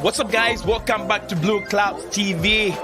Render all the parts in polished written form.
What's up, guys? Welcome back to Blue Clouds TV.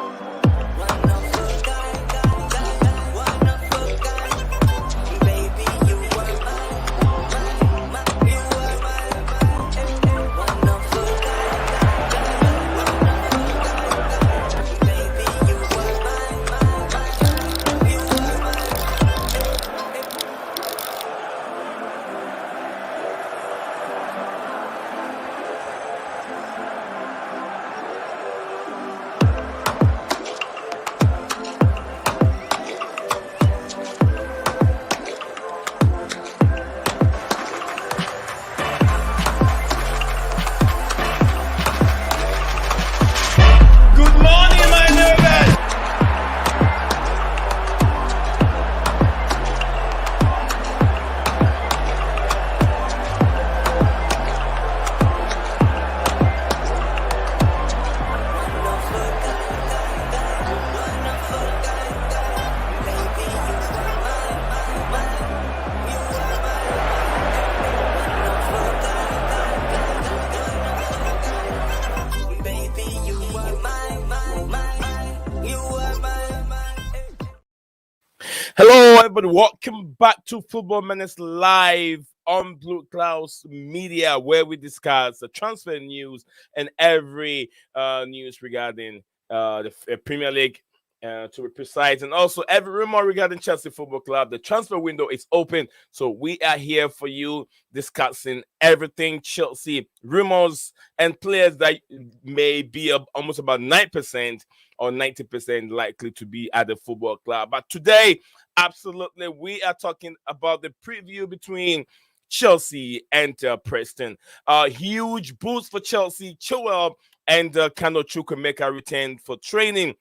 Hello, everybody. Welcome back to Football Menace Live on Blue Clouds Media, where we discuss the transfer news and every news regarding the Premier League, to be precise, and also every rumor regarding Chelsea Football Club. The transfer window is open, so we are here for you discussing everything Chelsea, rumors, and players that may be almost about 9% or 90% likely to be at the football club. But today, absolutely, we are talking about the preview between Chelsea and Preston. Huge boost for Chelsea. Chilwell and Chukwuemeka returned for training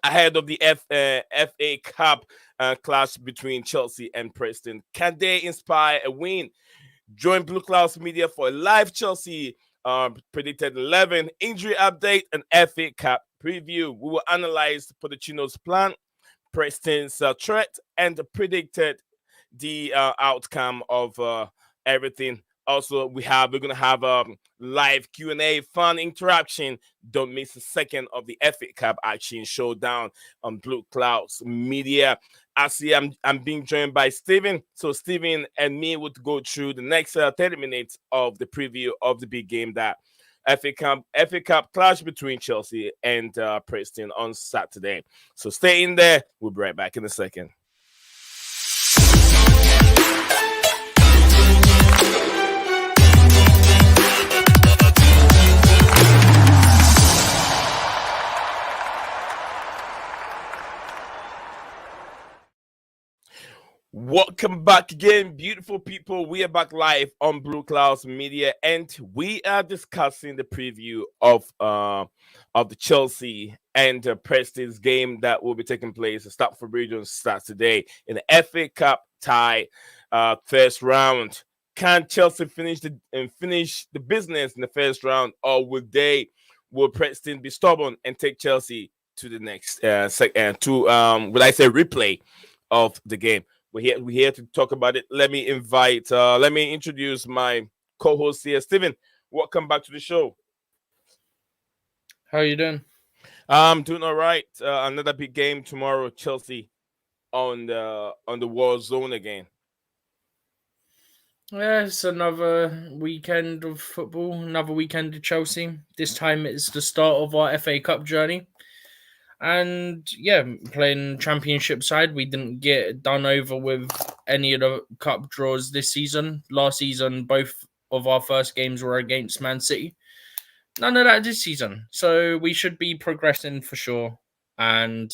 ahead of the FA Cup clash between Chelsea and Preston. Can they inspire a win? Join BluecloudsMedia for a live Chelsea predicted 11 injury update and FA Cup preview. We will analyze Pochettino's plan, Preston's threat, and predicted the outcome of everything. Also, we're gonna have a live Q&A, fun interaction. Don't miss a second of the FA Cup action showdown on Blue Clouds Media. I see I'm being joined by Steven. So Steven and me would go through the next 30 minutes of the preview of the big game, that FA Cup clash between Chelsea and Preston on Saturday. So stay in there. We'll be right back in a second. Welcome back again, beautiful people. We are back live on Blue Clouds Media, and we are discussing the preview of the Chelsea and Preston's game that will be taking place at Stamford Bridge on Saturday in the FA Cup tie, first round. Can Chelsea finish the business in the first round, or will Preston be stubborn and take Chelsea to the next replay of the game? We're here to talk about it. Let me introduce my co-host here, Steven. Welcome back to the show. How are you doing? I'm doing all right. Another big game tomorrow, Chelsea on the war zone again. Yeah, it's another weekend of football, another weekend of Chelsea. This time it's the start of our FA Cup journey. And yeah, playing championship side, we didn't get done over with any of the cup draws this season. Last season, both of our first games were against Man City. None of that this season. So we should be progressing for sure. And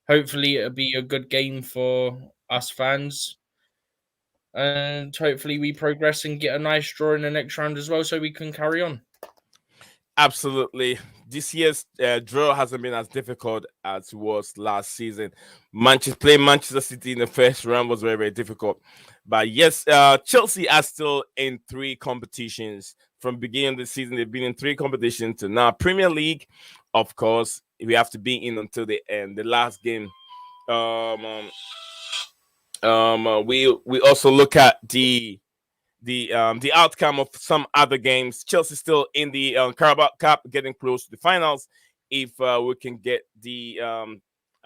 hopefully it'll be a good game for us fans. And hopefully we progress and get a nice draw in the next round as well so we can carry on. Absolutely. This year's draw hasn't been as difficult as it was last season. Playing Manchester City in the first round was very, very difficult. But yes, Chelsea are still in 3 competitions. From beginning of the season, they've been in 3 competitions to now. Premier League, of course, we have to be in until the end. The last game We also look at the outcome of some other games. Chelsea still in the Carabao Cup, getting close to the finals. If we can get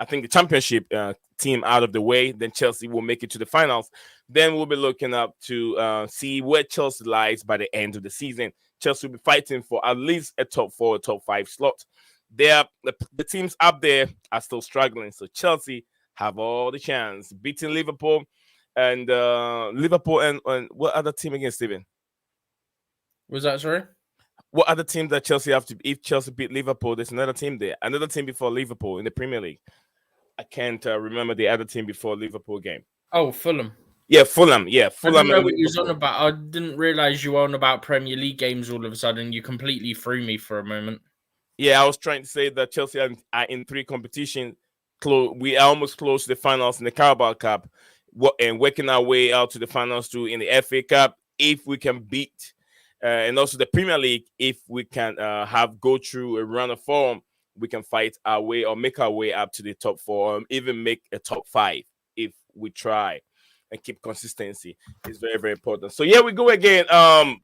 I think the championship team out of the way, then Chelsea will make it to the finals. Then we'll be looking up to see where Chelsea lies by the end of the season. Chelsea will be fighting for at least a top 4, top 5 slot. The teams up there are still struggling, so Chelsea have all the chance beating Liverpool and what other team against Steven? Was that sorry? What other team that Chelsea have to? If Chelsea beat Liverpool, there's another team there, another team before Liverpool in the Premier League. I can't remember the other team before Liverpool game. Oh, Fulham. Yeah, Fulham. Yeah, I Fulham didn't know and what you was on Liverpool. about. I didn't realize you were on about Premier League games all of a sudden. You completely threw me for a moment. Yeah, I was trying to say that Chelsea are in 3 competitions. We are almost close to the finals in the Carabao Cup, and working our way out to the finals too in the FA Cup. If we can beat, and also the Premier League, if we can go through a run of form, we can fight our way or make our way up to the top 4, or even make a top 5 if we try and keep consistency. Is very, very important. So yeah, we go again.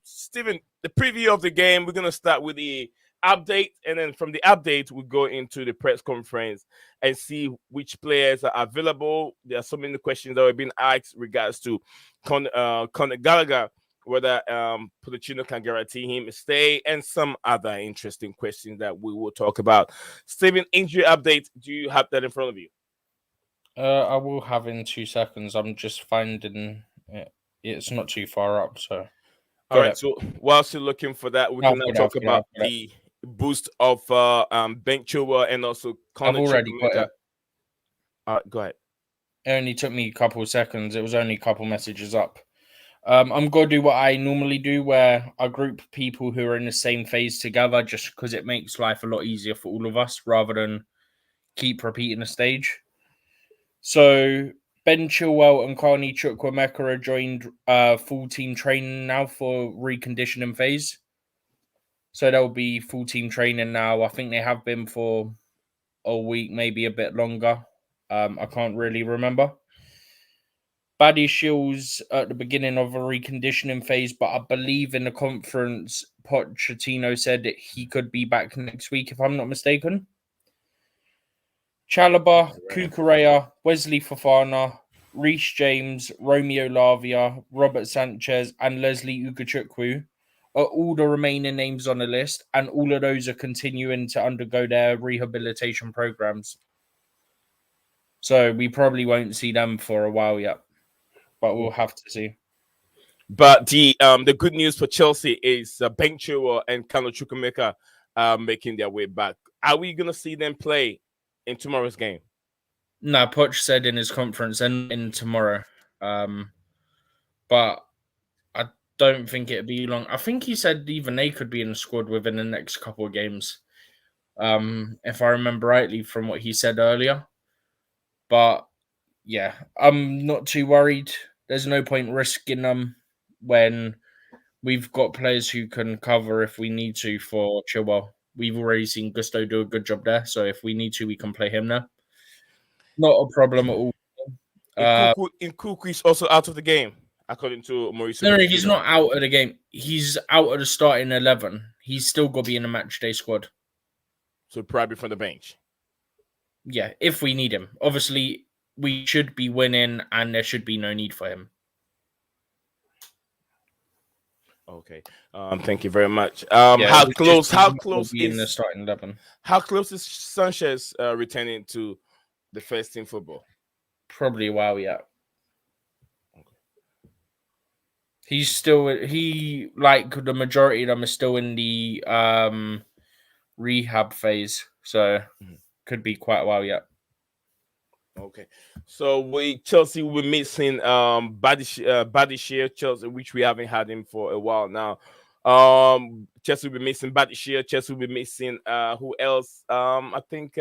Stephen, the preview of the game. We're gonna start with the update, and then from the update we go into the press conference and see which players are available. There are so many questions that have been asked regards to Conor Gallagher, whether Pochettino can guarantee him a stay, and some other interesting questions that we will talk about. Stephen, injury update. Do you have that in front of you? I will have in 2 seconds. I'm just finding it. It's not too far up, so. All right. So whilst you're looking for that, we can now talk about the boost of Ben Chilwell and also Conor Chukwuemeka. Go ahead. It only took me a couple of seconds. It was only a couple messages up. I'm going to do what I normally do, where I group people who are in the same phase together, just because it makes life a lot easier for all of us, rather than keep repeating the stage. So Ben Chilwell and Conor Chukwuemeka are joined full team training now for reconditioning phase. So they'll be full team training now. I think they have been for a week, maybe a bit longer. I can't really remember. Buddy Shields at the beginning of a reconditioning phase, but I believe in the conference, Pochettino said that he could be back next week, if I'm not mistaken. Chalobah, Cucurella, Wesley Fofana, Reece James, Romeo Lavia, Robert Sanchez, and Leslie Ugochukwu are all the remaining names on the list, and all of those are continuing to undergo their rehabilitation programs. So we probably won't see them for a while yet, but we'll have to see. But the good news for Chelsea is Ben Chilwell and Conor Chukwuemeka making their way back. Are we going to see them play in tomorrow's game? No, Poch said in his conference and in tomorrow. But I don't think it'd be long. I think he said even they could be in the squad within the next couple of games. If I remember rightly from what he said earlier. But yeah, I'm not too worried. There's no point risking them when we've got players who can cover if we need to for Chilwell. We've already seen Gusto do a good job there, so if we need to, we can play him there. Not a problem at all. Nkunku is also out of the game, according to Mauricio. No, he's not out of the game. He's out of the starting 11. He's still got to be in the match day squad. So probably from the bench. Yeah, if we need him. Obviously, we should be winning, and there should be no need for him. Okay. Thank you very much. How close is in the starting 11? How close is Sanchez returning to the first team football? Probably a while yet. Okay. He's still like the majority of them are still in the rehab phase, so could be quite a while yet. Okay, so Chelsea will be missing Badishir, Chelsea, which we haven't had him for a while now. Chelsea will be missing Badishir. Chelsea will be missing who else? I think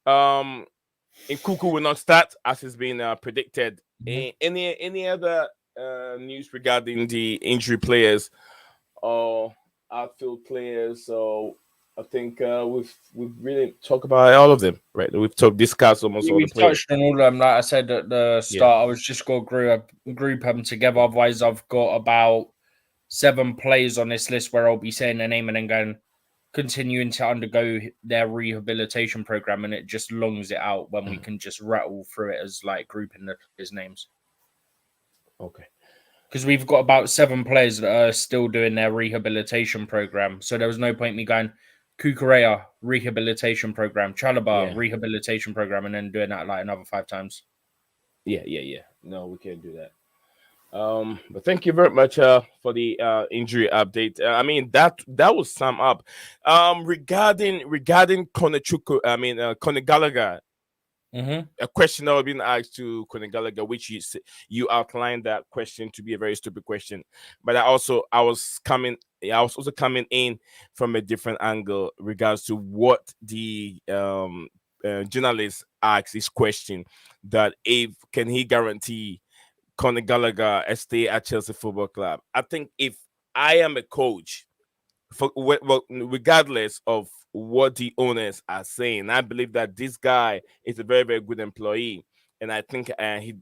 Nkunku will not start as has been predicted. Any other news regarding the injury players or outfield players or I think we've really talked about all of them, right? We've discussed almost all the We've players. touched on all of them. Like I said at the start, I was just going to group them together. Otherwise, I've got about 7 players on this list where I'll be saying their name and then going continuing to undergo their rehabilitation program, and it just longs it out when we can just rattle through it as like grouping his names. Okay. Because we've got about 7 players that are still doing their rehabilitation program. So there was no point me going Kukurea rehabilitation program, Chalobah rehabilitation program, and then doing that like another 5 times. Yeah. No, we can't do that. But thank you very much for the injury update. I mean that will sum up. Regarding Conor Gallagher. A question that was being asked to Conor Gallagher, which you outlined that question to be a very stupid question, but I was also coming in from a different angle regards to what the journalist asked this question, that if can he guarantee Conor Gallagher a stay at Chelsea Football Club. I think if I am a coach, regardless of what the owners are saying, I believe that this guy is a very, very good employee, and I think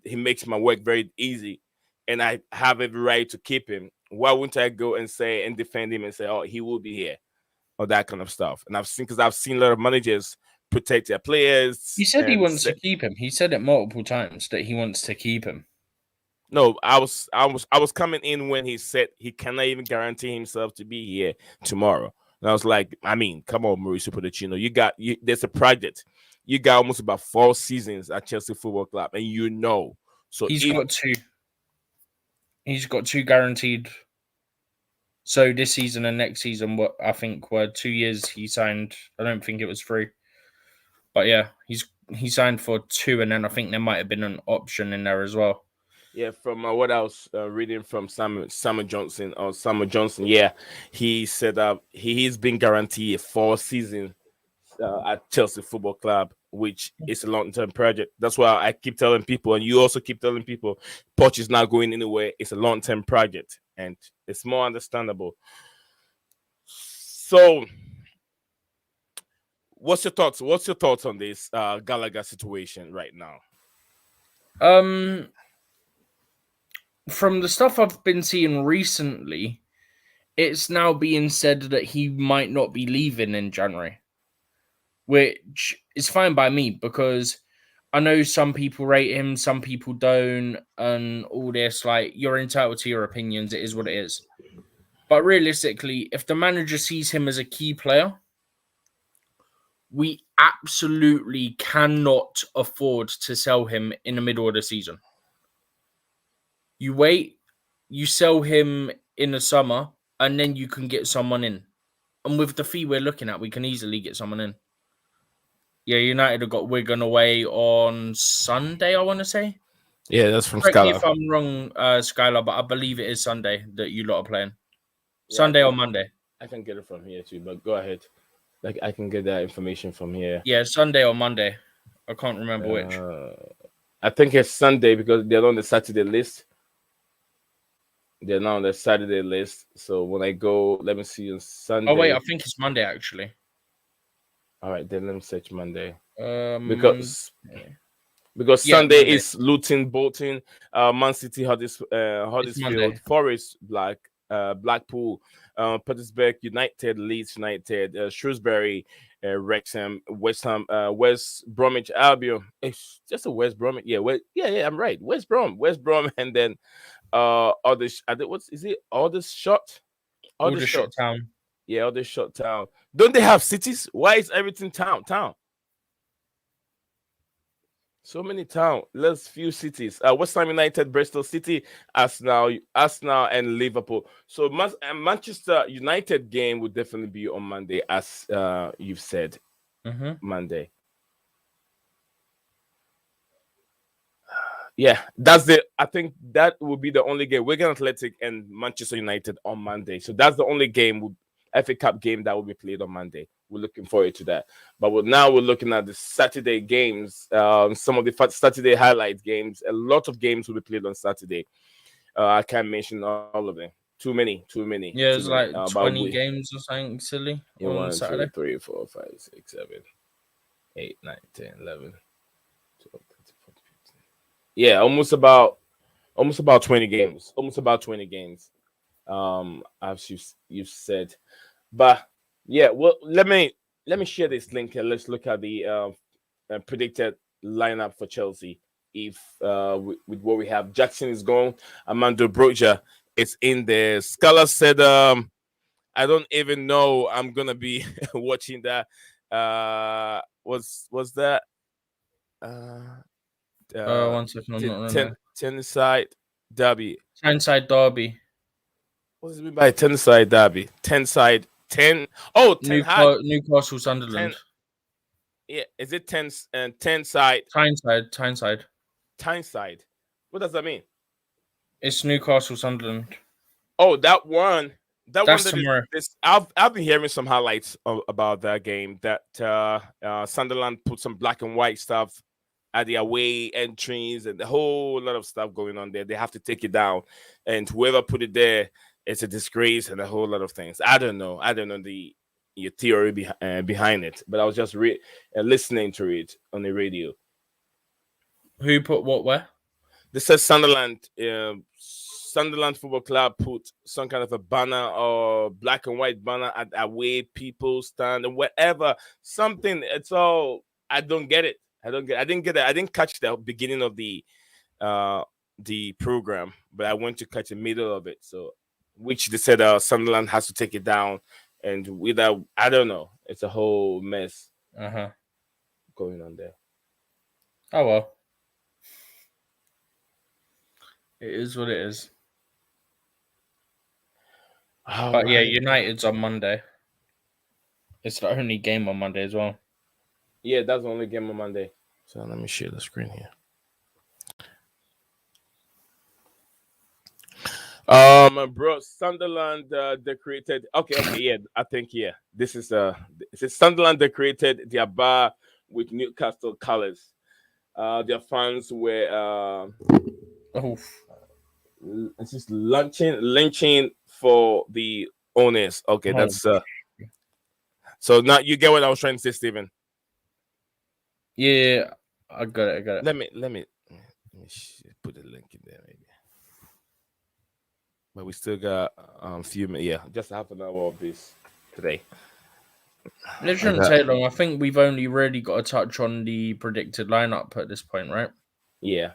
he makes my work very easy, and I have every right to keep him. Why wouldn't I go and say and defend him and say, "Oh, he will be here," or that kind of stuff? And I've seen a lot of managers protect their players. He said he wants to keep him. He said it multiple times that he wants to keep him. No, I was coming in when he said he cannot even guarantee himself to be here tomorrow. And I was like, I mean, come on, Mauricio Pochettino. There's a project. You got almost about 4 seasons at Chelsea Football Club, and so he's got 2 guaranteed. So this season and next season, what I think were 2 years he signed. I don't think it was 3, but yeah, he signed for 2, and then I think there might have been an option in there as well. Yeah, from what I was reading from Samuel Johnson, yeah, he said he's been guaranteed 4 seasons at Chelsea Football Club, which is a long-term project. That's why I keep telling people, and you also keep telling people, Poch is not going anywhere. It's a long-term project, and it's more understandable. So, what's your thoughts? What's your thoughts on this Gallagher situation right now? From the stuff I've been seeing recently, it's now being said that he might not be leaving in January, which is fine by me because I know some people rate him, some people don't, and all this. Like, you're entitled to your opinions. It is what it is. But realistically, if the manager sees him as a key player, we absolutely cannot afford to sell him in the middle of the season. You wait, you sell him in the summer, and then you can get someone in. And with the fee we're looking at, we can easily get someone in. Yeah, United have got Wigan away on Sunday, I want to say. Yeah, that's from Correct me Skylar. if I'm wrong, Skylar, but I believe it is Sunday that you lot are playing. Sunday or Monday. I can get it from here too, but go ahead. Like, I can get that information from here. Yeah, Sunday or Monday. I can't remember which. I think it's Sunday because they're on the Saturday list. They're not on the Saturday list. So when I go, let me see on Sunday. Oh, wait, I think it's Monday, actually. All right, then let me search Monday. Because Sunday Monday. is Luton, Bolton, Man City, Huddersfield, Forest, Blackpool, Petersburg United, Leeds United, Shrewsbury, Wrexham, West Ham, West Bromwich Albion. It's just a West Bromwich. Yeah, I'm right. West Brom, and then Aldershot Town. Yeah, Aldershot Town. Don't they have cities? Why is everything town? So many town, less few cities. West Ham United, Bristol City, Arsenal, and Liverpool. So Manchester United game would definitely be on Monday, as you've said. Monday. Yeah, I think that will be the only game. Wigan Athletic and Manchester United on Monday. So that's the only game, FA Cup game, that will be played on Monday. We're looking forward to that. But now we're looking at the Saturday games, some of the Saturday highlight games. A lot of games will be played on Saturday. I can't mention all of them Too many. Yeah, it's Too many. like But 20 games or something silly yeah, on 1, 2, Saturday. 3, 4, 5, 6, 7, 8, 9, 10, 11, 12, 13, 14, 15. Yeah, almost about 20 games. Almost about 20 games. As you said. But yeah, well, let me share this link and let's look at the predicted lineup for Chelsea. If with what we have, Jackson is gone. Armando Broja is in there. Scala said, I don't even know I'm gonna be watching that. Was that uh, 1 second, I'm not ten remember. Tenside derby? Tyneside Derby. What does it mean by Tenside derby? Tenside 10. Oh, Ten Hag. Newcastle 10. Sunderland. Yeah, is it 10 and 10 side? Tyneside. Tyneside. What does that mean? It's Newcastle Sunderland. Oh, that one. That That's one that tomorrow. is. I've been hearing some highlights about that game. That Sunderland put some black and white stuff at the away entries and the whole lot of stuff going on there. They have to take it down, and whoever put it there, it's a disgrace and a whole lot of things. I don't know your theory behind it, but I was just listening to it on the radio. Who put what where? This says Sunderland. Sunderland Football Club put some kind of a banner or black and white banner at away people stand and whatever. Something. It's all. I don't get it. I didn't get it. I didn't catch the beginning of the program, but I went to catch the middle of it. So, which they said Sunderland has to take it down, and without, I don't know. It's a whole mess going on there. Oh well. It is what it is. But yeah, United's on Monday. It's the only game on Monday as well. Yeah, that's the only game on Monday. So let me share the screen here. Bro, Sunderland decorated. Okay, yeah, I think this is it says Sunderland decorated their bar with Newcastle colors. Their fans were it's just lynching for the owners. Okay, that's so now you get what I was trying to say, Stephen. Yeah, I got it. Let me put the link in there, maybe. But we still got a few minutes. Yeah, just half an hour of this today. It shouldn't take long. I think we've only really got to touch on the predicted lineup at this point, right? Yeah.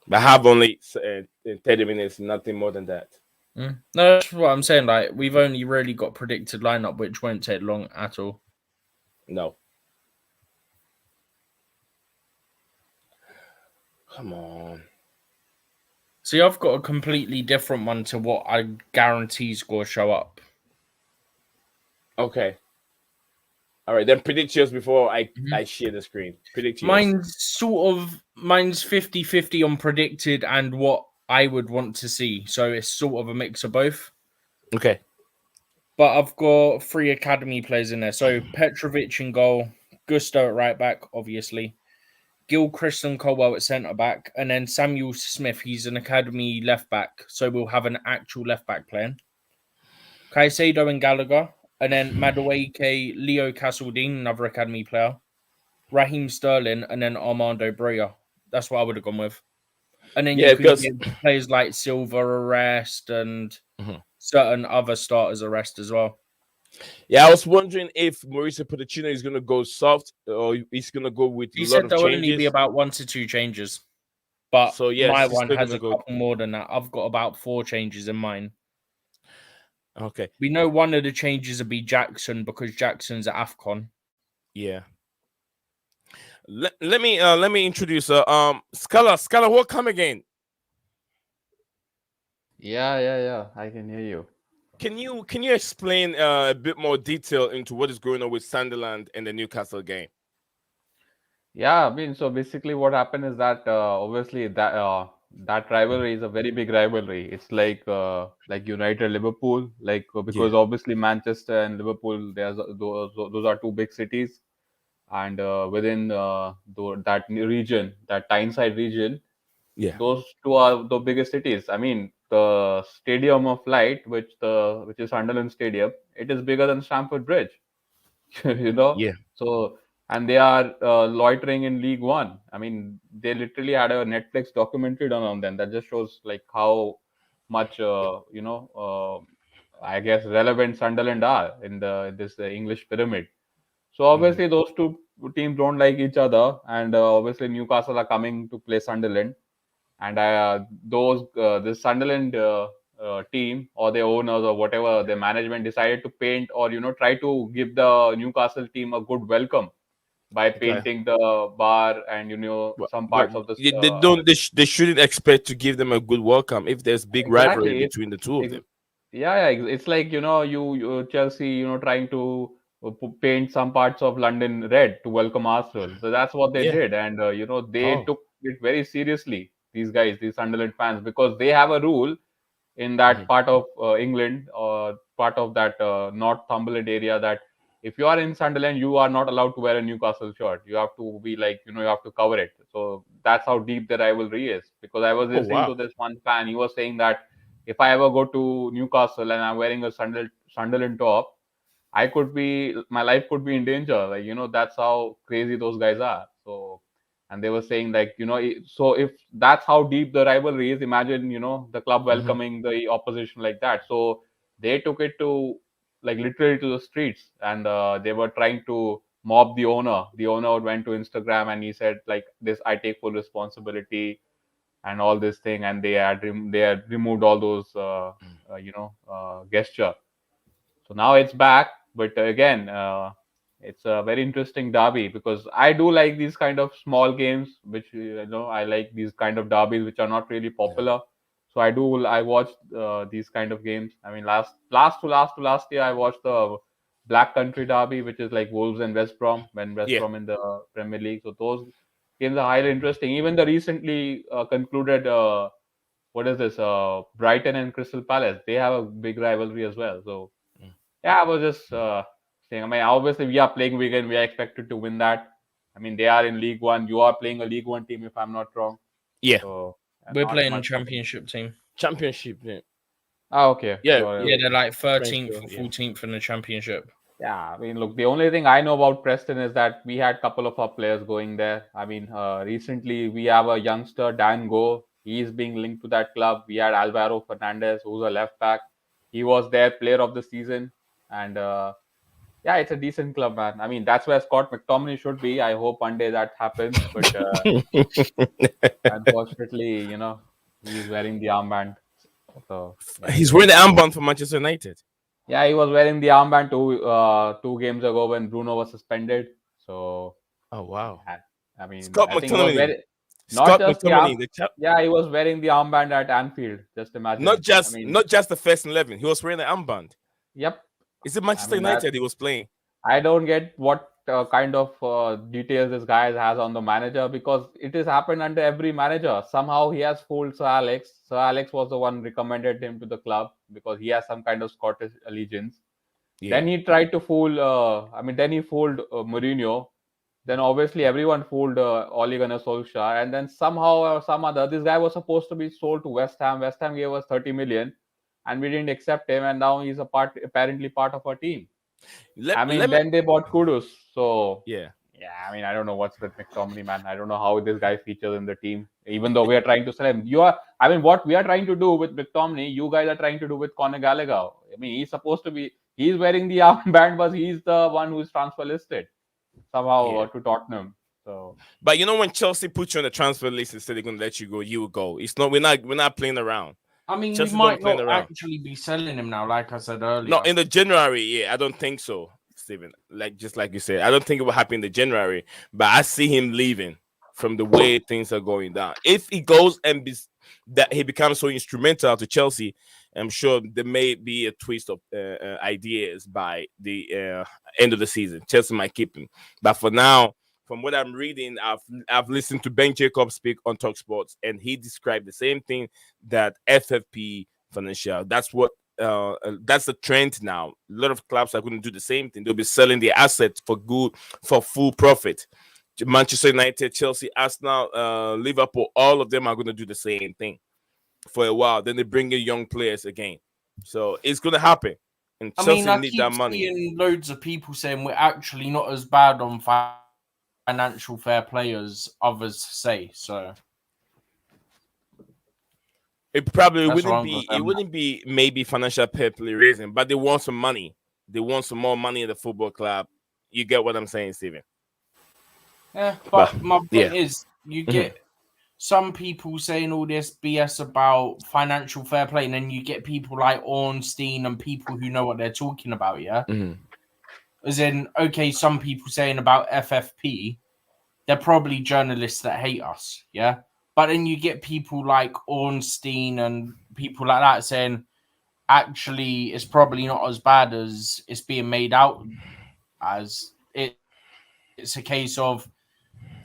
But I have only 30 minutes, nothing more than that. No, that's what I'm saying. Like, we've only really got predicted lineup, which won't take long at all. No. Come on. See, I've got a completely different one to what I guarantee score show up. Okay. All right, then predict yours before I share the screen. Predict yours. Mine's 50-50 on predicted and what I would want to see. So it's sort of a mix of both. Okay. But I've got 3 academy players in there. So Petrovic in goal, Gusto at right back, obviously. Gilchrist and Colwell at centre back, and then Samuel Smith. He's an academy left back, so we'll have an actual left back playing. Caicedo and Gallagher, and then Madueke, Leo Castledine, another academy player. Raheem Sterling, and then Armando Broja. That's what I would have gone with. And then you could get players like Silva arrest and certain other starters arrest as well. Yeah, I was wondering if Mauricio Pochettino is going to go soft or he's going to go with a lot of changes. He said there'll only be about 1 to 2 changes. But so, yeah, my one has a couple more than that. I've got about 4 changes in mine. Okay. We know one of the changes will be Jackson because Jackson's at AFCON. Yeah. Let me introduce Scala, what come again? Yeah. I can hear you. Can you explain a bit more detail into what is going on with Sunderland and the Newcastle game? Yeah, I mean, so basically what happened is that obviously that rivalry is a very big rivalry. It's like United Liverpool, because obviously Manchester and Liverpool, those are 2 big cities, and within that region, that Tyneside region, those 2 are the biggest cities. I mean, the Stadium of Light, which is Sunderland Stadium, it is bigger than Stamford Bridge. Yeah. So, and they are loitering in League One. I mean, they literally had a Netflix documentary done on them that just shows like how much I guess relevant Sunderland are in this English pyramid. So obviously those two teams don't like each other, and obviously Newcastle are coming to play Sunderland, and this Sunderland team or their owners or whatever the management decided to paint or try to give the Newcastle team a good welcome by Okay. painting the bar and some But parts of the they don't. They shouldn't expect to give them a good welcome if there's big rivalry exactly. between the two of Ex- them. yeah, it's like you Chelsea trying to paint some parts of London red to welcome Arsenal. So that's what they Yeah. did, and they Oh. took it very seriously. These guys, these Sunderland fans, because they have a rule in that part of England or part of that Northumberland area that if you are in Sunderland, you are not allowed to wear a Newcastle shirt. You have to be like, you have to cover it. So that's how deep the rivalry is. Because I was Oh listening wow. to this one fan, he was saying that if I ever go to Newcastle and I'm wearing a Sunderland top, my life could be in danger. Like, that's how crazy those guys are. So, and they were saying like, so if that's how deep the rivalry is, imagine, the club Mhm. welcoming the opposition like that. So they took it to like literally to the streets, and they were trying to mob the owner. The owner went to Instagram and he said like this, I take full responsibility and all this thing, and they had removed all those gesture. So now it's back, but again, it's a very interesting derby because I do like these kind of small games, which I like these kind of derbies which are not really Yeah. popular. So I watched these kind of games. I mean, last year I watched the Black Country Derby, which is like Wolves and West Brom when West Yeah. Brom in the Premier League. So those games are highly interesting. Even the recently concluded what is this Brighton and Crystal Palace, they have a big rivalry as well. So Mm. yeah, I was just saying. I mean, obviously we are playing Wigan. We are expected to win that. I mean, they are in League One. You are playing a League One team, if I'm not wrong. Yeah. So We're not playing much. championship team. Championship. Yeah. Ah, okay. Yeah. You're Yeah, they're like French 13th girl, or yeah. 14th in the championship. Yeah, I mean, look, the only thing I know about Preston is that we had a couple of our players going there. I mean, recently we have a youngster, Dan Go. He's being linked to that club. We had Alvaro Fernandez, who's a left back. He was their player of the season. And yeah, it's a decent club, man. I mean, that's where Scott McTominay should be. I hope one day that happens. But unfortunately, he's wearing the armband. So, yeah. He's wearing the armband for Manchester United. Yeah, he was wearing the armband two games ago when Bruno was suspended. So, Oh wow. yeah, I mean, Scott I think he was McTominay. very not Scott just the McTominay. arm. The Yeah, he was wearing the armband at Anfield. Just imagine. I mean, not just the first 11. He was wearing the armband. yep. Is it I Manchester mean that United he was playing? I don't get what kind of details this guy has on the manager, because it has happened under every manager. Somehow he has fooled Sir Alex. Sir Alex was the one recommended him to the club because he has some kind of Scottish allegiance. Yeah. Then he tried to fool. Then he fooled Mourinho. Then obviously everyone fooled Ole Gunnar Solskjaer, and then somehow or some other, this guy was supposed to be sold to West Ham. West Ham gave us 30 million, and we didn't accept him, and now he's apparently part of our team. I mean, Let me. then they bought Kudus. So, Yeah. yeah, I mean, I don't know what's with McTominay, man. I don't know how this guy features in the team, even though we are trying to sell him. What we are trying to do with McTominay, you guys are trying to do with Conor Gallagher. I mean, he's wearing the armband, but he's the one who's transfer listed somehow Yeah. to Tottenham. So, But when Chelsea put you on the transfer list and said they're gonna let you go, you will go. It's not. We're not playing around. I mean, Chelsea we don't might play not around. actually be selling him now, like I said earlier. No, in the January, yeah, I don't think so, Stephen. Just like you said, I don't think it will happen in the January. But I see him leaving from the way things are going down. If he goes and that he becomes so instrumental to Chelsea, I'm sure there may be a twist of ideas by the end of the season. Chelsea might keep him, but for now, from what I'm reading, I've listened to Ben Jacobs speak on Talk Sports, and he described the same thing that FFP financial. That's the trend now. A lot of clubs are going to do the same thing. They'll be selling their assets for full profit. Manchester United, Chelsea, Arsenal, Liverpool, all of them are going to do the same thing. for a while. Then they bring in young players again. So it's gonna happen. And I Chelsea mean, I need keep that money. seeing loads of people saying we're actually not as bad on financial fair play as others say. So It probably that's what wouldn't I'm be. gonna It wouldn't be maybe financial fair play reason, but they want some money. They want some more money in the football club. You get what I'm saying, Steven? Yeah, But but my yeah. point is, you get some people saying all this BS about financial fair play, and then you get people like Ornstein and people who know what they're talking about. Yeah, as in, okay, some people saying about FFP, they're probably journalists that hate us. Yeah, but then you get people like Ornstein and people like that saying, actually, it's probably not as bad as it's being made out as. It's a case of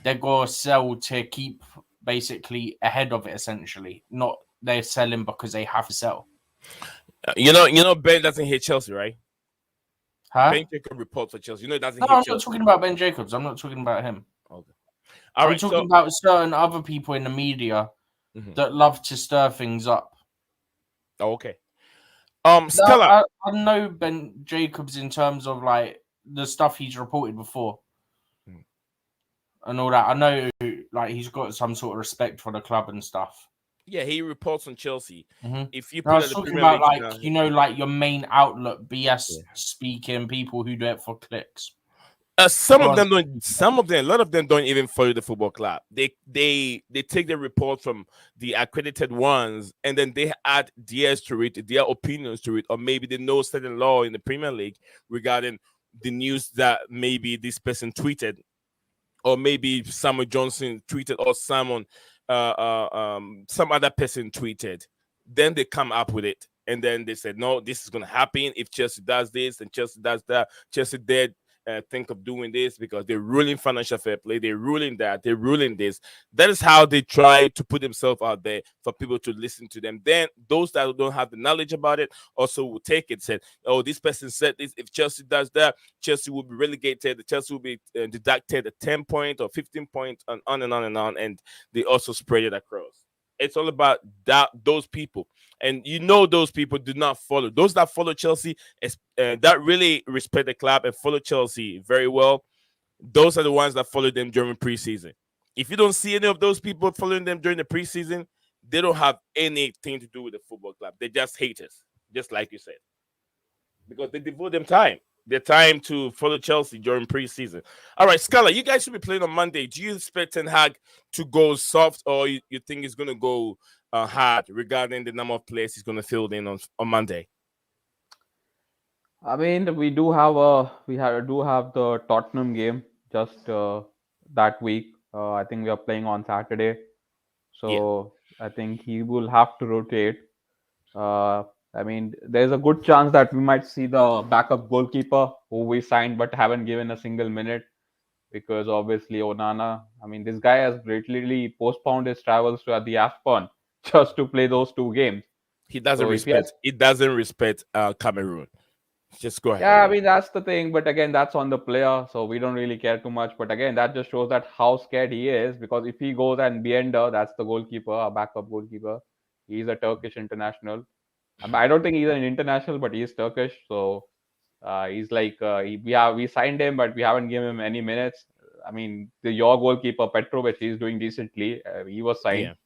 they're going to sell to keep basically ahead of it, essentially. Not they're selling because they have to sell. You know, Ben doesn't hate Chelsea, right? Huh? Ben Jacob reports for Chelsea. You know, he doesn't No, hate I'm not Chelsea. talking about Ben Jacobs. I'm not talking about him. Okay. All I'm right. talking about certain other people in the media that love to stir things up. Okay. Now, Stella. I know Ben Jacobs in terms of like the stuff he's reported before and all that. I know like he's got some sort of respect for the club and stuff. Yeah, he reports on Chelsea. If you I put was at the talking Premier about League, like like your main outlet BS speaking, people who do it for clicks. some of them don't. Some of them, a lot of them don't even follow the football club. They take the report from the accredited ones, and then they add theirs to it, their opinions to it, or maybe they know certain law in the Premier League regarding the news that maybe this person tweeted, or maybe Samuel Johnson tweeted, or some other person tweeted. Then they come up with it, and then they said, "No, this is going to happen if Chelsea does this and Chelsea does that. Chelsea did think of doing this because they're ruling financial fair play. They're ruling that. They're ruling this. That is how they try to put themselves out there for people to listen to them. Then those that don't have the knowledge about it also will take it. Said, "Oh, this person said this. If Chelsea does that, Chelsea will be relegated. The Chelsea will be deducted a 10 point or 15 point, and on and on and on." And they also spread it across. It's all about those people, and those people do not follow. Those that follow Chelsea, that really respect the club and follow Chelsea very well. Those are the ones that follow them during preseason. If you don't see any of those people following them during the preseason, they don't have anything to do with the football club. They're just haters, just like you said, because they devote them time. Their time to follow Chelsea during preseason. All right, Scala, you guys should be playing on Monday. Do you expect Ten Hag to go soft, or you think he's going to go hard regarding the number of players he's going to field in on Monday? I mean, do have the Tottenham game just that week. I think we are playing on Saturday, so I think he will have to rotate. Uh, I mean, there's a good chance that we might see the backup goalkeeper who we signed but haven't given a single minute, because obviously Onana. I mean, this guy has greatly postponed his travels to the AFCON just to play those two games. He doesn't So if he has respect. It doesn't respect Cameroon. Just go ahead. Yeah, I mean that's the thing, but again, that's on the player, so we don't really care too much. But again, that just shows that how scared he is, because if he goes and Biender, that's the goalkeeper, a backup goalkeeper, he's a Turkish international. I don't think he's an international, but he's Turkish, so he's like we signed him, but we haven't given him any minutes. I mean, your goalkeeper Petrovic, he's doing decently. He was signed,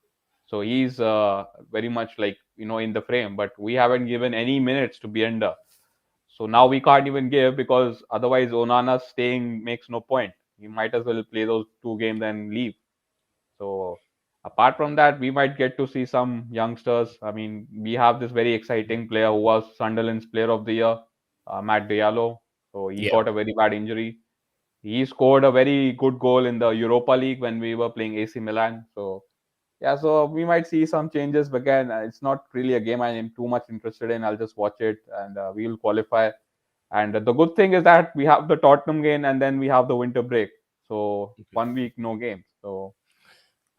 so he's very much like in the frame, but we haven't given any minutes to Biender. So now we can't even give, because otherwise Onana staying makes no point. He might as well play those two games and leave. So apart from that, we might get to see some youngsters. I mean, we have this very exciting player who was Sunderland's Player of the Year, Matt Diallo. So he got a very bad injury. He scored a very good goal in the Europa League when we were playing AC Milan. So yeah, so we might see some changes, but again, it's not really a game I am too much interested in. I'll just watch it, and we will qualify. And the good thing is that we have the Tottenham game, and then we have the winter break. So 1 week, no games. So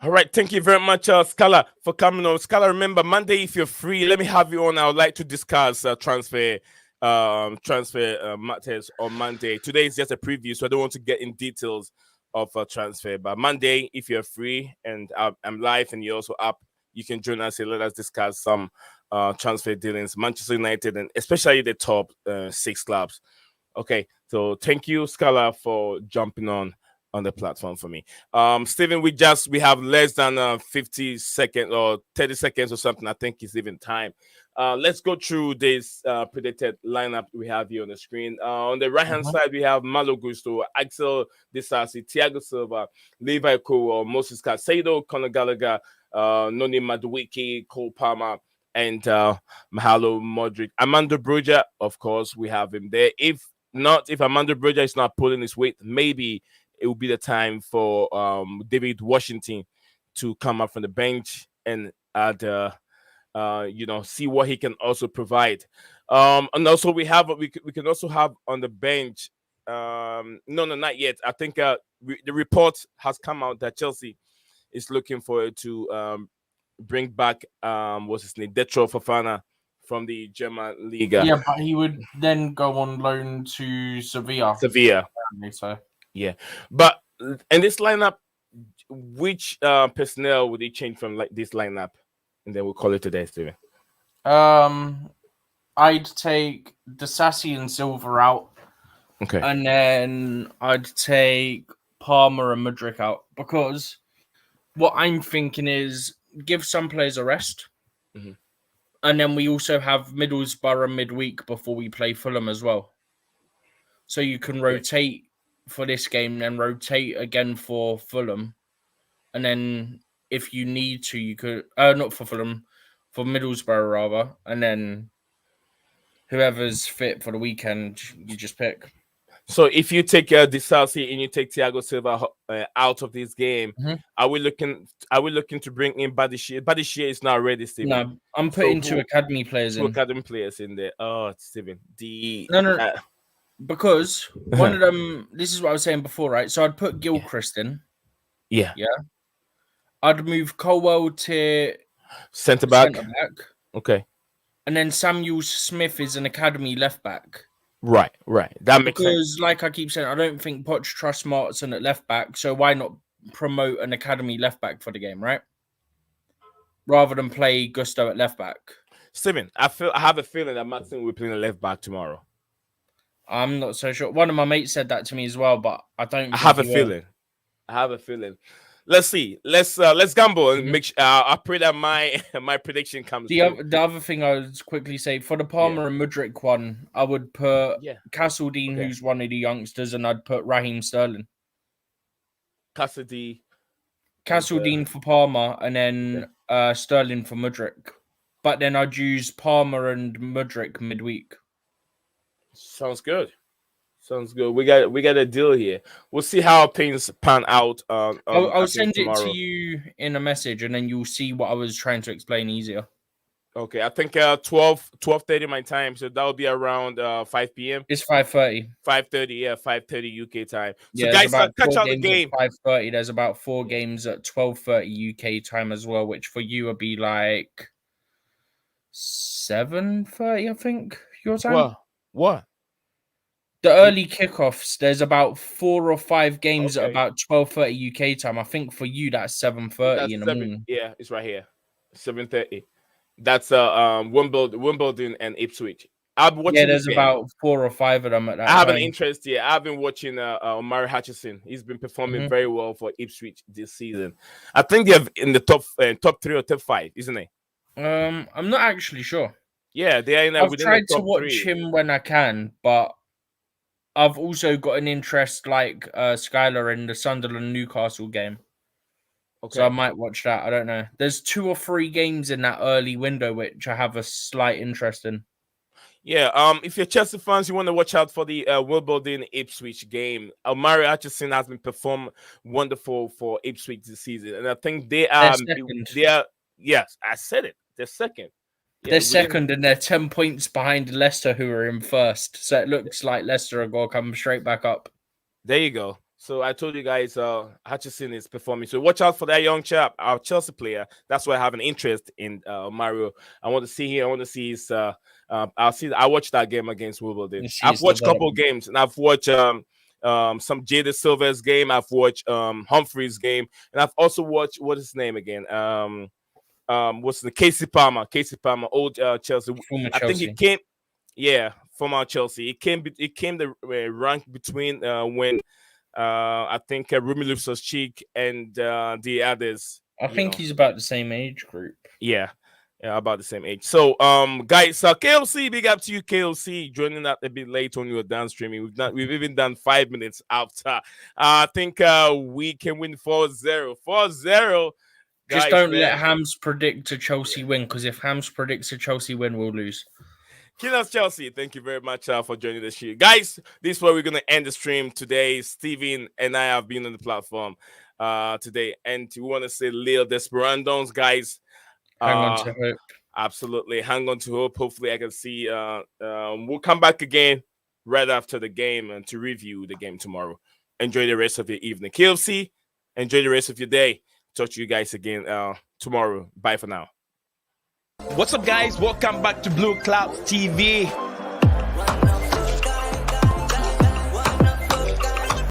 all right, thank you very much, Scala, for coming on. Scala, remember Monday, if you're free, let me have you on. I would like to discuss transfer matters on Monday. Today is just a preview, so I don't want to get in details of transfer. But Monday, if you're free and I'm live and you're also up, you can join us here. Let us discuss some transfer dealings, Manchester United, and especially the top 6 clubs. Okay, so thank you, Scala, for jumping on the platform for me. Stephen, we have less than 50 seconds or 30 seconds or something. I think it's even time. Let's go through this predicted lineup we have here on the screen. On the right-hand side, we have Malo Gusto, Axel Disasi, Thiago Silva, Levi Kouo, Moses Caicedo, Conor Gallagher, Noni Madueke, Cole Palmer, and Mahalo Modric. Armando Broja, of course, we have him there. If Armando Broja is not pulling his weight, maybe it will be the time for David Washington to come up from the bench and add, see what he can also provide. And also we can also have on the bench. No, not yet. I think the report has come out that Chelsea is looking for it to bring back what's his name, Detro Fofana from the German Liga. Yeah, but he would then go on loan to Sevilla. So. Yeah, but in this lineup, which personnel would he change from like this lineup, and then we'll call it today, Steven? I'd take Disasi and Silva out. Okay, and then I'd take Palmer and Mudryk out, because what I'm thinking is give some players a rest, and then we also have Middlesbrough midweek before we play Fulham as well, so you can rotate for this game, then rotate again for Fulham, and then if you need to, you could not for Fulham, for Middlesbrough rather, and then whoever's fit for the weekend, you just pick. So if you take Disasi and you take Thiago Silva out of this game, are we looking to bring in Badishia? Badishia is not ready, Steven. No, I'm putting two academy players in. Two academy players in there. Oh, Steven. No. Because one of them, this is what I was saying before, right? So I'd put Gilchrist in. Yeah. I'd move Colwell to centre back. Okay. And then Samuel Smith is an academy left back. Right. That makes sense. Because, like I keep saying, I don't think Poch trusts Martin at left back, so why not promote an academy left back for the game, right? Rather than play Gusto at left back. Steven, I have a feeling that Martin will play a left back tomorrow. I'm not so sure. One of my mates said that to me as well, but I don't. I have a feeling. Let's see. Let's gamble and make sure. I pray that my prediction comes. The other thing I would quickly say for the Palmer and Mudryk one, I would put Castledine, who's one of the youngsters, and I'd put Raheem Sterling. Castledine for Palmer, and then Sterling for Mudryk. But then I'd use Palmer and Mudryk midweek. Sounds good. We got a deal here. We'll see how things pan out. I'll send it to you in a message, and then you'll see what I was trying to explain easier. Okay, I think 12:30 my time, so that'll be around 5 p.m. It's 5:30. 5:30, 5:30 UK time. So yeah, guys, catch out the game. 5:30. There's about 4 games at 12:30 UK time as well, which for you would be like 7:30, I think, your time. What? The early kickoffs, there's about 4 or 5 games at about 12:30 UK time. I think for you that's 7:30 in the morning. Yeah, it's right here, 7:30. That's Wimbledon and Ipswich. I'm watching. Yeah, there's about 4 or 5 of them at that time. I have an interest here. I've been watching Omari Hutchinson. He's been performing very well for Ipswich this season. I think they're in the top 3 or top 5, isn't it? I'm not actually sure. Yeah, they are in. I've tried to watch him when I can, but I've also got an interest like Skylar in the Sunderland-Newcastle game. Okay. So I might watch that. I don't know. There's 2 or 3 games in that early window which I have a slight interest in. Yeah, if you're Chelsea fans, you want to watch out for the Wimbledon Ipswich game. Omari Hutchinson has been performed wonderful for Ipswich this season, and I think they are. Yes, I said it. They're second. Yeah, they're second, and they're 10 points behind Leicester, who are in first. So it looks like Leicester are going to come straight back up. There you go. So I told you guys, Hutchinson is performing. So watch out for that young chap, our Chelsea player. That's why I have an interest in Mario. I want to see him. I want to see his. I watched that game against Wimbledon. I've watched a couple of games, and I've watched some Jada Silva's game. I've watched Humphrey's game, and I've also watched what is his name again? what's the Casey Palmer, old Chelsea. Former I think he Chelsea. came, yeah, from our Chelsea. It came the rank between when I think Romelu Loftus-Cheek and the others. I think he's about the same age group. Yeah, about the same age. So, guys, KLC, big up to you, KLC, joining that a bit late on your dance streaming. We've even done 5 minutes after. I think we can win 4-0. 4-0. Just Guys, don't man. let Hams predict a Chelsea win, because if Hams predicts a Chelsea win, we'll lose. Killers Chelsea, thank you very much for joining the show. Guys, this is where we're going to end the stream today. Steven and I have been on the platform today, and we want to say Lil Desperandos, guys. Hang on to hope. Absolutely. Hang on to hope. Hopefully, I can see. We'll come back again right after the game and to review the game tomorrow. Enjoy the rest of your evening. KLC, enjoy the rest of your day. Talk to you guys again tomorrow. Bye for now. What's up, guys? Welcome back to Blue Clouds TV.